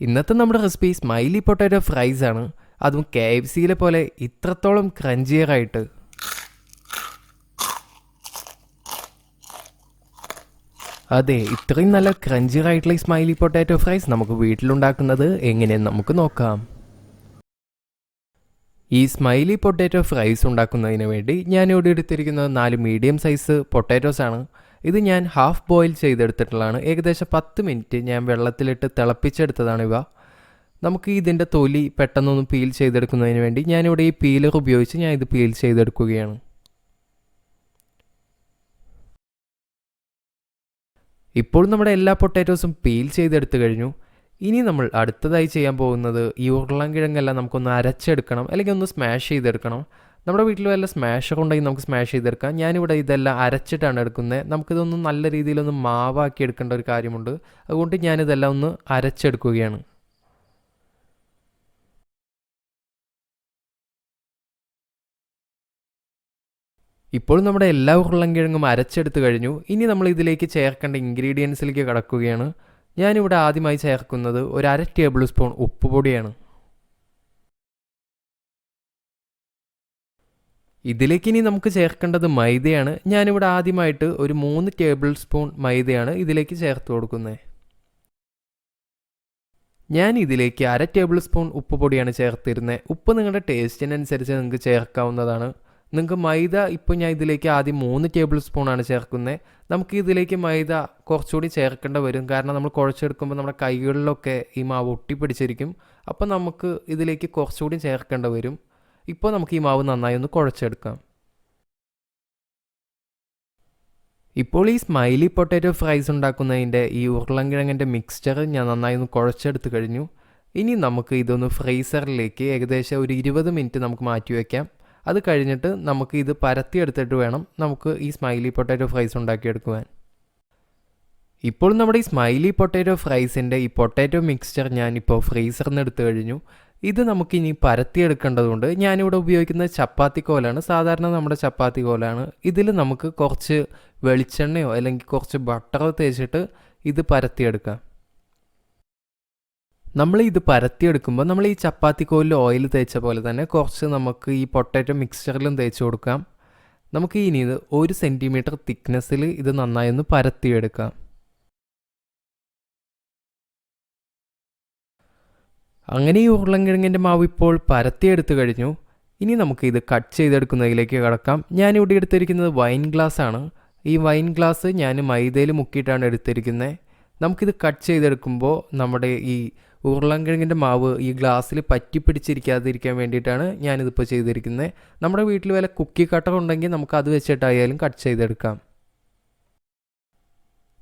ഇന്നത്തെ നമ്മുടെ recipe smiley potato fries ആണ്. അതും KFCയിലെ പോലെ ഇത്രത്തോളം ക്രഞ്ചിയറായിട്ട്. അതെ, ഇത്രയും നല്ല ക്രഞ്ചിയറായിട്ടുള്ള ഈ സ്മൈലി പൊട്ടാറ്റോ ഫ്രൈസ് നമുക്ക് വീട്ടിലുണ്ടാക്കുന്നത് എങ്ങനെയെന്ന് നമുക്ക് നോക്കാം. ഈ സ്മൈലി പൊട്ടാറ്റോ ഫ്രൈസ് ഉണ്ടാക്കുന്നതിന് വേണ്ടി ഞാനിവിടെ എടുത്തിരിക്കുന്നത് 4 മീഡിയം സൈസ് പൊട്ടാറ്റോസ് ആണ്. ഇത് ഞാൻ ഹാഫ് ബോയിൽ ചെയ്തെടുത്തിട്ടുള്ളതാണ്. ഏകദേശം 10 മിനിറ്റ് ഞാൻ വെള്ളത്തിലിട്ട് തിളപ്പിച്ചെടുത്തതാണ് ഇവ. നമുക്ക് ഇതിൻ്റെ തൊലി പെട്ടെന്നൊന്ന് പീൽ ചെയ്തെടുക്കുന്നതിന് വേണ്ടി ഞാനിവിടെ ഈ പീലർ ഉപയോഗിച്ച് ഞാൻ ഇത് പീൽ ചെയ്തെടുക്കുകയാണ്. ഇപ്പോൾ നമ്മുടെ എല്ലാ പൊട്ടാറ്റോസും പീൽ ചെയ്തെടുത്തു കഴിഞ്ഞു. ഇനി നമ്മൾ അടുത്തതായി ചെയ്യാൻ പോകുന്നത് ഈ ഉരുളൻകിഴങ്ങെല്ലാം നമുക്കൊന്ന് അരച്ചെടുക്കണം, അല്ലെങ്കിൽ ഒന്ന് സ്മാഷ് ചെയ്തെടുക്കണം. നമ്മുടെ വീട്ടിൽ വല്ല സ്മാഷർ ഉണ്ടെങ്കിൽ നമുക്ക് സ്മാഷ് ചെയ്തെടുക്കാം. ഞാനിവിടെ ഇതെല്ലാം അരച്ചിട്ടാണ് എടുക്കുന്നത്. നമുക്കിതൊന്ന് നല്ല രീതിയിലൊന്ന് മാവാക്കി എടുക്കേണ്ട ഒരു കാര്യമുണ്ട്. അതുകൊണ്ട് ഞാനിതെല്ലാം ഒന്ന് അരച്ചെടുക്കുകയാണ്. ഇപ്പോൾ നമ്മുടെ എല്ലാ ഉരുളൻകിഴങ്ങും അരച്ചെടുത്ത് കഴിഞ്ഞു. ഇനി നമ്മൾ ഇതിലേക്ക് ചേർക്കേണ്ട ഇൻഗ്രീഡിയൻസിലേക്ക് കടക്കുകയാണ്. ഞാനിവിടെ ആദ്യമായി ചേർക്കുന്നത് ഒരു 1/2 ടേബിൾ സ്പൂൺ ഉപ്പുപൊടിയാണ്. ഇതിലേക്ക് ഇനി നമുക്ക് ചേർക്കേണ്ടത് മൈദയാണ്. ഞാനിവിടെ ആദ്യമായിട്ട് ഒരു 3 ടേബിൾ സ്പൂൺ മൈദയാണ് ഇതിലേക്ക് ചേർത്ത് കൊടുക്കുന്നത്. ഞാൻ ഇതിലേക്ക് 1/2 ടേബിൾ സ്പൂൺ ഉപ്പുപൊടിയാണ് ചേർത്തിരുന്നത്. ഉപ്പ് നിങ്ങളുടെ ടേസ്റ്റിനനുസരിച്ച് നിങ്ങൾക്ക് ചേർക്കാവുന്നതാണ്. നിങ്ങൾക്ക് മൈദ ഇപ്പോൾ ഞാൻ ഇതിലേക്ക് ആദ്യം 3 ടേബിൾ സ്പൂണാണ് ചേർക്കുന്നത്. നമുക്ക് ഇതിലേക്ക് മൈദ കുറച്ചുകൂടി ചേർക്കേണ്ട വരും. കാരണം നമ്മൾ കുഴച്ചെടുക്കുമ്പോൾ നമ്മുടെ കൈകളിലൊക്കെ ഈ മാവ് ഒട്ടിപ്പിടിച്ചിരിക്കും. അപ്പോൾ നമുക്ക് ഇതിലേക്ക് കുറച്ചുകൂടി ചേർക്കേണ്ട വരും. ഇപ്പോൾ നമുക്ക് ഈ മാവ് നന്നായി ഒന്ന് കുഴച്ചെടുക്കാം. ഇപ്പോൾ ഈ സ്മൈലി പൊട്ടാറ്റോ ഫ്രൈസ് ഉണ്ടാക്കുന്നതിൻ്റെ ഈ ഉരുളൻകിഴങ്ങിൻ്റെ മിക്സ്ചർ ഞാൻ നന്നായി ഒന്ന് കുഴച്ചെടുത്ത് കഴിഞ്ഞു. ഇനി നമുക്ക് ഇതൊന്ന് ഫ്രീസറിലേക്ക് ഏകദേശം ഒരു 20 മിനിറ്റ് നമുക്ക് മാറ്റി വയ്ക്കാം. അത് കഴിഞ്ഞിട്ട് നമുക്ക് ഇത് പരത്തിയെടുത്തിട്ട് വേണം നമുക്ക് ഈ സ്മൈലി പൊട്ടാറ്റോ ഫ്രൈസ് ഉണ്ടാക്കിയെടുക്കുവാൻ. ഇപ്പോൾ നമ്മുടെ ഈ സ്മൈലി പൊട്ടാറ്റോ ഫ്രൈസിൻ്റെ ഈ പൊട്ടാറ്റോ മിക്സ്ചർ ഞാനിപ്പോൾ ഫ്രീസറിൽ നിന്ന് എടുത്തു കഴിഞ്ഞു. ഇത് നമുക്കിനി പരത്തിയെടുക്കേണ്ടതുകൊണ്ട് ഞാനിവിടെ ഉപയോഗിക്കുന്നത് ചപ്പാത്തി കോലാണ്. സാധാരണ നമ്മുടെ ചപ്പാത്തി കോലാണ്. ഇതിൽ നമുക്ക് കുറച്ച് വെളിച്ചെണ്ണയോ അല്ലെങ്കിൽ കുറച്ച് ബട്ടറോ തേച്ചിട്ട് ഇത് പരത്തിയെടുക്കാം. നമ്മൾ ഇത് പരത്തിയെടുക്കുമ്പോൾ നമ്മൾ ഈ ചപ്പാത്തി കോലിൽ ഓയിൽ തേച്ച പോലെ തന്നെ കുറച്ച് നമുക്ക് ഈ പൊട്ടാറ്റോ മിക്സ്ചറിലും തേച്ച് കൊടുക്കാം. നമുക്ക് ഇനി ഇത് 1 സെൻറ്റിമീറ്റർ തിക്നെസ്സിൽ ഇത് നന്നായി ഒന്ന് പരത്തിയെടുക്കാം. അങ്ങനെ ഈ ഉരുളൻകിഴങ്ങിൻ്റെ മാവ് ഇപ്പോൾ പരത്തിയെടുത്ത് കഴിഞ്ഞു. ഇനി നമുക്ക് ഇത് കട്ട് ചെയ്തെടുക്കുന്നതിലേക്ക് കടക്കാം. ഞാനിവിടെ എടുത്തിരിക്കുന്നത് വൈൻ ഗ്ലാസ് ആണ്. ഈ വൈൻ ഗ്ലാസ് ഞാൻ മൈദയിൽ മുക്കിയിട്ടാണ് എടുത്തിരിക്കുന്നത്. നമുക്കിത് കട്ട് ചെയ്തെടുക്കുമ്പോൾ നമ്മുടെ ഈ ഉരുളൻകിഴങ്ങിൻ്റെ മാവ് ഈ ഗ്ലാസ്സിൽ പറ്റിപ്പിടിച്ചിരിക്കാതിരിക്കാൻ വേണ്ടിയിട്ടാണ് ഞാനിതിപ്പോൾ ചെയ്തിരിക്കുന്നത്. നമ്മുടെ വീട്ടിൽ വല്ല കുക്കി കട്ടർ ഉണ്ടെങ്കിൽ നമുക്ക് അത് വെച്ചിട്ടായാലും കട്ട് ചെയ്തെടുക്കാം.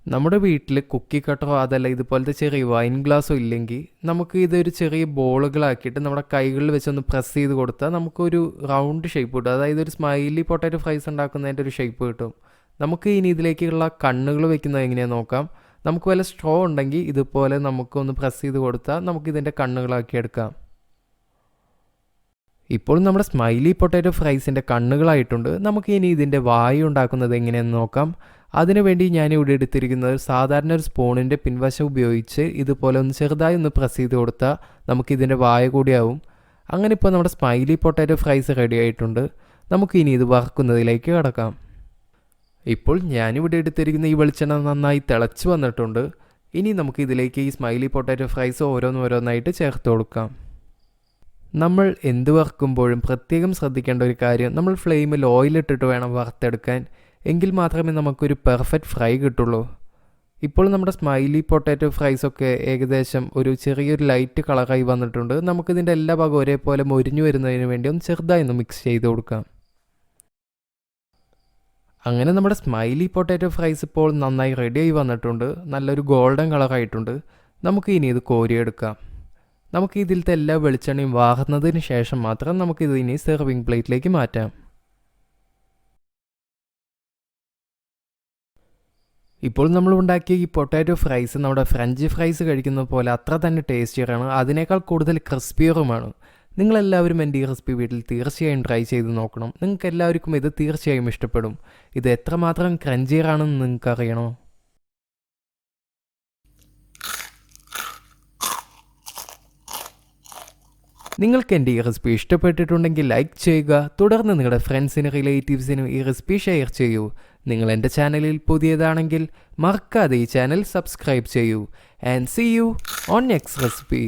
നമ്മുടെ വീട്ടിൽ കുക്കി കട്ടറോ അതല്ല ഇതുപോലത്തെ ചെറിയ വൈൻ ഗ്ലാസ്സോ ഇല്ലെങ്കിൽ നമുക്ക് ഇതൊരു ചെറിയ ബോളുകളാക്കിയിട്ട് നമ്മുടെ കൈകളിൽ വെച്ചൊന്ന് പ്രസ് ചെയ്ത് കൊടുത്താൽ നമുക്കൊരു റൗണ്ട് ഷേപ്പ് കിട്ടും. അതായത് ഒരു സ്മൈലി പൊട്ടാറ്റോ ഫ്രൈസ് ഉണ്ടാക്കുന്നതിൻ്റെ ഒരു ഷേപ്പ് കിട്ടും. നമുക്ക് ഇനി ഇതിലേക്കുള്ള കണ്ണുകൾ വെക്കുന്നത് എങ്ങനെയാണെന്ന് നോക്കാം. നമുക്ക് വല്ല സ്ട്രോ ഉണ്ടെങ്കിൽ ഇതുപോലെ നമുക്കൊന്ന് പ്രസ് ചെയ്ത് കൊടുത്താൽ നമുക്കിതിൻ്റെ കണ്ണുകളാക്കി എടുക്കാം. ഇപ്പോൾ നമ്മുടെ സ്മൈലി പൊട്ടാറ്റോ ഫ്രൈസിൻ്റെ കണ്ണുകളായിട്ടുണ്ട്. നമുക്ക് ഇനി ഇതിൻ്റെ വായ ഉണ്ടാക്കുന്നത് എങ്ങനെയെന്ന് നോക്കാം. അതിനുവേണ്ടി ഞാനിവിടെ എടുത്തിരിക്കുന്നത് സാധാരണ ഒരു സ്പൂണിൻ്റെ പിൻവശം ഉപയോഗിച്ച് ഇതുപോലെ ഒന്ന് ചെറുതായി ഒന്ന് പ്രസ് ചെയ്ത് കൊടുത്താൽ നമുക്കിതിൻ്റെ വായ കൂടിയാവും. അങ്ങനെ ഇപ്പോൾ നമ്മുടെ സ്മൈലി പൊട്ടാറ്റോ ഫ്രൈസ് റെഡി ആയിട്ടുണ്ട്. നമുക്ക് ഇനി ഇത് വറുക്കുന്നതിലേക്ക് കടക്കാം. ഇപ്പോൾ ഞാനിവിടെ എടുത്തിരിക്കുന്ന ഈ വെളിച്ചെണ്ണ നന്നായി തിളച്ച് വന്നിട്ടുണ്ട്. ഇനി നമുക്ക് ഇതിലേക്ക് ഈ സ്മൈലി പൊട്ടാറ്റോ ഫ്രൈസ് ഓരോന്നോരോന്നായിട്ട് ചേർത്ത് കൊടുക്കാം. നമ്മൾ എന്ത് വറുക്കുമ്പോഴും പ്രത്യേകം ശ്രദ്ധിക്കേണ്ട ഒരു കാര്യം, നമ്മൾ ഫ്ലെയിമിൽ ഓയിലിട്ടിട്ട് വേണം വറുത്തെടുക്കാൻ. എങ്കിൽ മാത്രമേ നമുക്കൊരു പെർഫെക്റ്റ് ഫ്രൈ കിട്ടുള്ളൂ. ഇപ്പോൾ നമ്മുടെ സ്മൈലി പൊട്ടാറ്റോ ഫ്രൈസൊക്കെ ഏകദേശം ഒരു ചെറിയൊരു ലൈറ്റ് കളറായി വന്നിട്ടുണ്ട്. നമുക്കിതിൻ്റെ എല്ലാ ഭാഗവും ഒരേപോലെ മൊരിഞ്ഞു വരുന്നതിന് വേണ്ടി ഒന്ന് ചെറുതായി ഒന്ന് മിക്സ് ചെയ്ത് കൊടുക്കാം. അങ്ങനെ നമ്മുടെ സ്മൈലി പൊട്ടാറ്റോ ഫ്രൈസ് ഇപ്പോൾ നന്നായി റെഡിയായി വന്നിട്ടുണ്ട്. നല്ലൊരു ഗോൾഡൻ കളറായിട്ടുണ്ട്. നമുക്ക് ഇനി ഇത് കോരിയെടുക്കാം. നമുക്ക് ഇതിലത്തെ എല്ലാ വെളിച്ചെണ്ണയും വാർന്നതിന് ശേഷം മാത്രം നമുക്കിത് ഇനി സെർവിങ് പ്ലേറ്റിലേക്ക് മാറ്റാം. ഇപ്പോൾ നമ്മൾ ഉണ്ടാക്കിയ ഈ പൊട്ടാറ്റോ ഫ്രൈസ് നമ്മുടെ ഫ്രഞ്ച് ഫ്രൈസ് കഴിക്കുന്ന പോലെ അത്ര തന്നെ ടേസ്റ്റിയറാണ്. അതിനേക്കാൾ കൂടുതൽ ക്രിസ്പിയറുമാണ്. നിങ്ങളെല്ലാവരും എൻ്റെ ഈ റെസിപ്പി വീട്ടിൽ തീർച്ചയായും ട്രൈ ചെയ്ത് നോക്കണം. നിങ്ങൾക്ക് എല്ലാവർക്കും ഇത് തീർച്ചയായും ഇഷ്ടപ്പെടും. ഇത് എത്രമാത്രം ക്രഞ്ചിയറാണെന്ന് നിങ്ങൾക്ക് അറിയണോ? നിങ്ങൾക്ക് എൻ്റെ ഈ റെസിപ്പി ഇഷ്ടപ്പെട്ടിട്ടുണ്ടെങ്കിൽ ലൈക്ക് ചെയ്യുക. തുടർന്ന് നിങ്ങളുടെ ഫ്രണ്ട്സിനും റിലേറ്റീവ്സിനും ഈ റെസിപ്പി ഷെയർ ചെയ്യൂ. നിങ്ങൾ എൻ്റെ ചാനലിൽ പുതിയതാണെങ്കിൽ മറക്കാതെ ഈ ചാനൽ സബ്സ്ക്രൈബ് ചെയ്യൂ. And see you on next recipe.